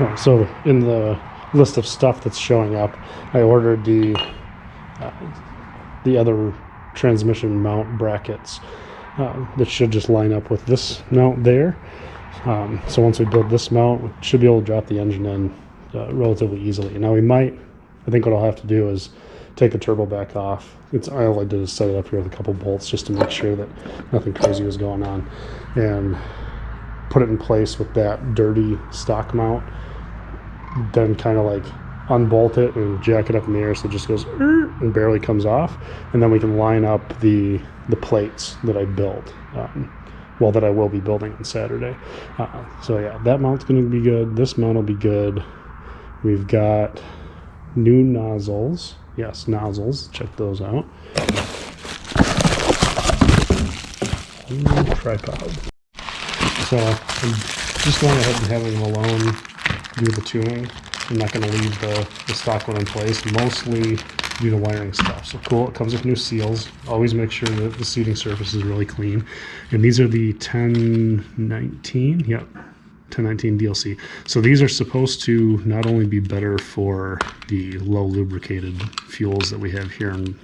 Oh, so in the list of stuff that's showing up, I ordered the other transmission mount brackets that should just line up with this mount there. So once we build this mount, we should be able to drop the engine in relatively easily. Now I think what I'll have to do is take the turbo back off. All I did is set it up here with a couple bolts just to make sure that nothing crazy was going on, and put it in place with that dirty stock mount. Then kind of like unbolt it and jack it up in the air so it just goes and barely comes off, and then we can line up the plates that I built. That I will be building on Saturday. So yeah, that mount's going to be good. This mount will be good. We've got new nozzles. Yes, nozzles. Check those out. Tripod. So I'm just going ahead and having them alone do the tuning. I'm not going to leave the stock one in place. Mostly do the wiring stuff. So cool, it comes with new seals. Always make sure that the seating surface is really clean. And these are the 1019, yep, 1019 DLC. So these are supposed to not only be better for the low lubricated fuels that we have here in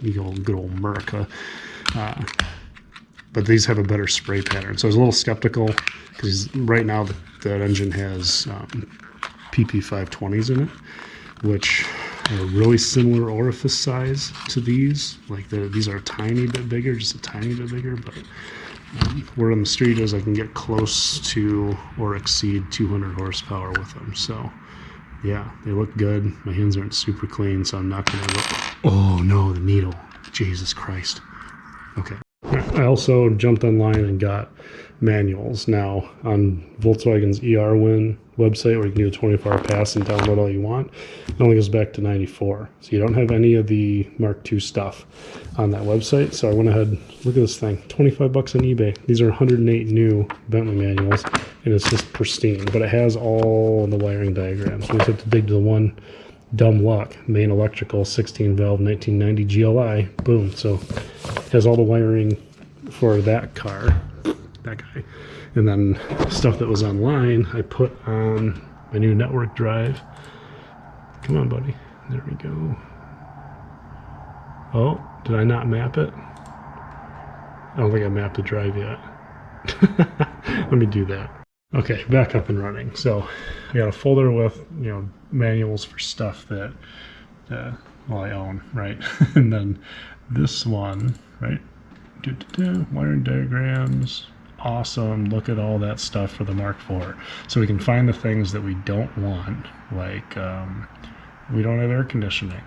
good old America, but these have a better spray pattern. So I was a little skeptical because right now that engine has PP520s in it, which are a really similar orifice size to these. Like these are a tiny bit bigger, just a tiny bit bigger, but word on the street is I can get close to or exceed 200 horsepower with them. So yeah, they look good. My hands aren't super clean, so I'm not gonna look. Oh no, the needle. Jesus Christ. Okay. I also jumped online and got manuals. Now on Volkswagen's ERWin website, where you can do a 24-hour pass and download all you want, it only goes back to 94. So you don't have any of the Mark II stuff on that website. So I went ahead, look at this thing, 25 bucks on eBay. These are 108 new Bentley manuals, and it's just pristine, but it has all the wiring diagrams. We just have to dig to the one dumb luck, main electrical 16 valve 1990 GLI, boom. So it has all the wiring for that car, that guy. And then stuff that was online, I put on my new network drive. Come on, buddy. There we go. Oh, did I not map it? I don't think I mapped the drive yet. Let me do that. Okay, back up and running. So I got a folder with, manuals for stuff that, I own, right? And then this one, right? Wiring diagrams. Awesome. Look at all that stuff for the Mark IV. So we can find the things that we don't want, like we don't have air conditioning.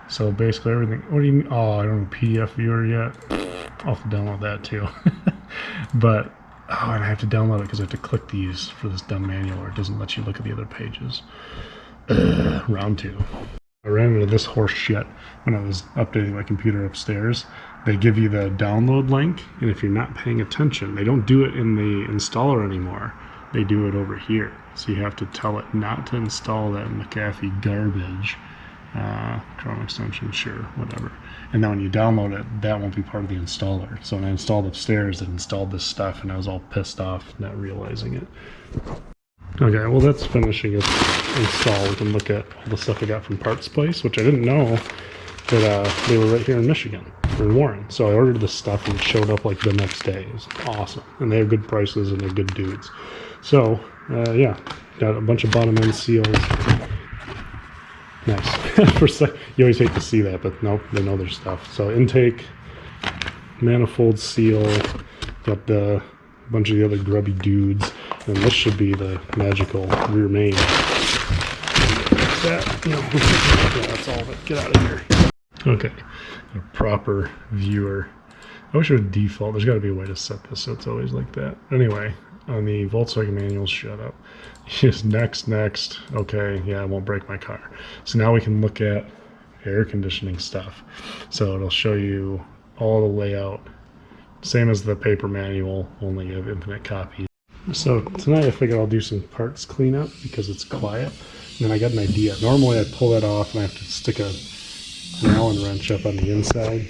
So basically everything. What do you mean? Oh, I don't have a PDF viewer yet. I'll have to download that too. But and I have to download it because I have to click these for this dumb manual, or it doesn't let you look at the other pages. Round two. I ran into this horse shit when I was updating my computer upstairs. They give you the download link, and if you're not paying attention, they don't do it in the installer anymore. They do it over here. So you have to tell it not to install that McAfee garbage. Chrome extension, sure, whatever. And then when you download it, that won't be part of the installer. So when I installed upstairs, it installed this stuff, and I was all pissed off not realizing it. Okay, well that's finishing its install. We can look at all the stuff I got from Parts Place, which I didn't know that they were right here in Michigan, or in Warren. So I ordered this stuff and it showed up like the next day. It was awesome. And they have good prices and they're good dudes. So, yeah, got a bunch of bottom end seals. Nice. For a sec, you always hate to see that, but nope, they know their stuff. So intake, manifold seal, got the bunch of the other grubby dudes, and this should be the magical rear main. That, yeah, that's all of it. Get out of here. Okay, a proper viewer. I wish it would default. There's got to be a way to set this so it's always like that. Anyway, on the Volkswagen manuals, shut up. Just next. Okay, yeah, I won't break my car. So now we can look at air conditioning stuff. So it'll show you all the layout. Same as the paper manual, only you have infinite copies. So tonight I figured I'll do some parts cleanup because it's quiet. And then I got an idea. Normally I pull that off and I have to stick an Allen wrench up on the inside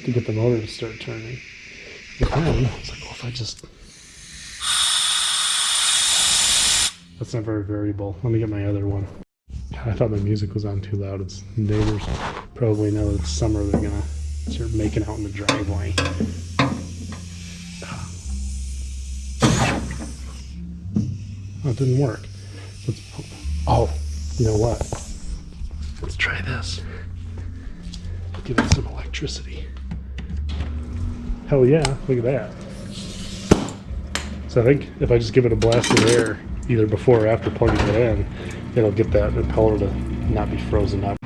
to get the motor to start turning. But then I was like, well, if I just That's not very variable. Let me get my other one. I thought my music was on too loud. It's neighbors probably know it's summer. They're gonna start making out in the driveway. Oh, it didn't work. Oh, you know what? Let's try this. Give it some electricity. Hell yeah, look at that. So I think if I just give it a blast of air, either before or after plugging it in, it'll get that impeller to not be frozen up.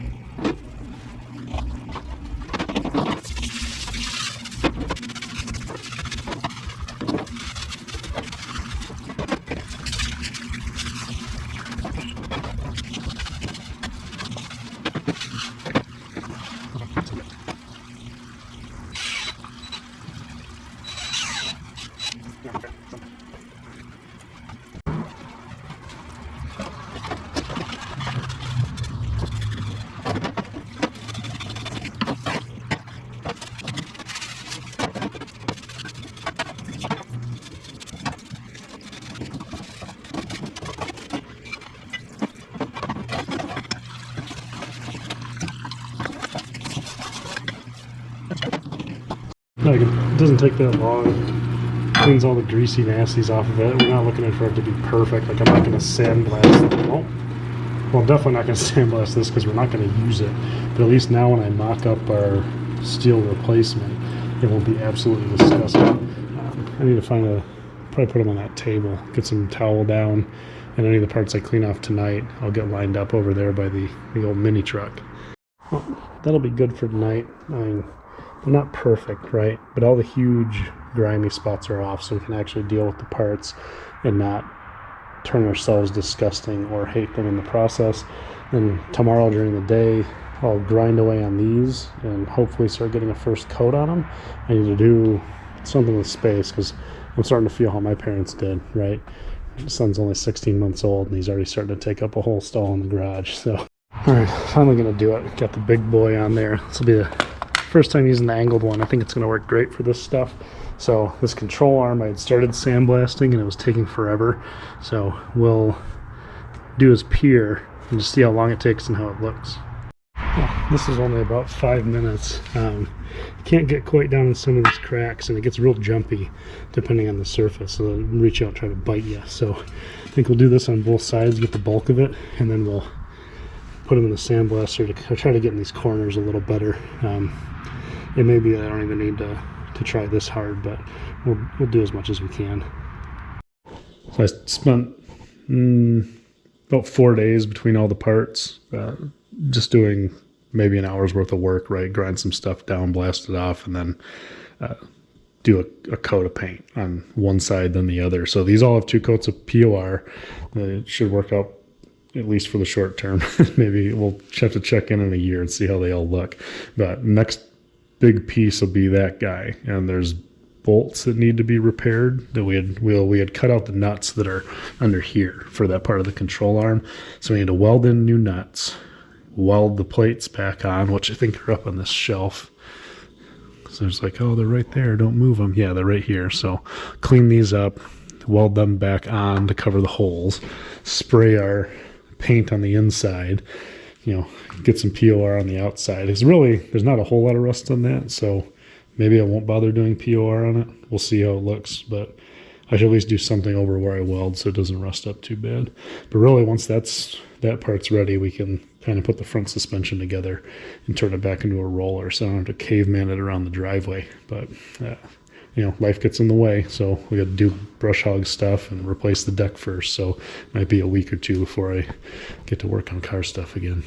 Like, it doesn't take that long. Cleans all the greasy nasties off of it. We're not looking for it to be perfect. Like, I'm not going to sandblast it. Well, I'm definitely not going to sandblast this because we're not going to use it. But at least now when I mock up our steel replacement, it won't be absolutely disgusting. I need to find probably put them on that table, get some towel down, and any of the parts I clean off tonight, I'll get lined up over there by the old mini truck. Well, that'll be good for tonight. I mean, they're not perfect, right? But all the huge grimy spots are off, so we can actually deal with the parts and not turn ourselves disgusting or hate them in the process. And tomorrow during the day, I'll grind away on these and hopefully start getting a first coat on them. I need to do something with space because I'm starting to feel how my parents did, right? My son's only 16 months old and he's already starting to take up a whole stall in the garage. So, all right, finally gonna do it. Got the big boy on there. This will be the first time using the angled one. I think it's going to work great for this stuff. So this control arm, I had started sandblasting and it was taking forever. So we'll do his pier and just see how long it takes and how it looks. Well, this is only about 5 minutes. Can't get quite down in some of these cracks and it gets real jumpy depending on the surface. So it'll reach out and try to bite you. So I think we'll do this on both sides, get the bulk of it, and then we'll put them in the sandblaster to try to get in these corners a little better. It may be that I don't even need to try this hard, but we'll do as much as we can. So I spent about 4 days between all the parts, just doing maybe an hour's worth of work, right? Grind some stuff down, blast it off, and then do a coat of paint on one side then the other. So these all have 2 coats of POR. It should work out at least for the short term. Maybe we'll have to check in a year and see how they all look. But next big piece will be that guy, and there's bolts that need to be repaired that we had cut out the nuts that are under here for that part of the control arm. So we need to weld in new nuts, weld the plates back on, which I think are up on this shelf. So there's like, oh, they're right there, don't move them. Yeah, they're right here. So clean these up, weld them back on to cover the holes, spray our paint on the inside, get some POR on the outside. It's really, there's not a whole lot of rust on that, so maybe I won't bother doing POR on it. We'll see how it looks, but I should at least do something over where I weld so it doesn't rust up too bad. But really, once that part's ready, we can kind of put the front suspension together and turn it back into a roller, so I don't have to caveman it around the driveway. But life gets in the way, so we got to do brush hog stuff and replace the deck first. So it might be a week or two before I get to work on car stuff again.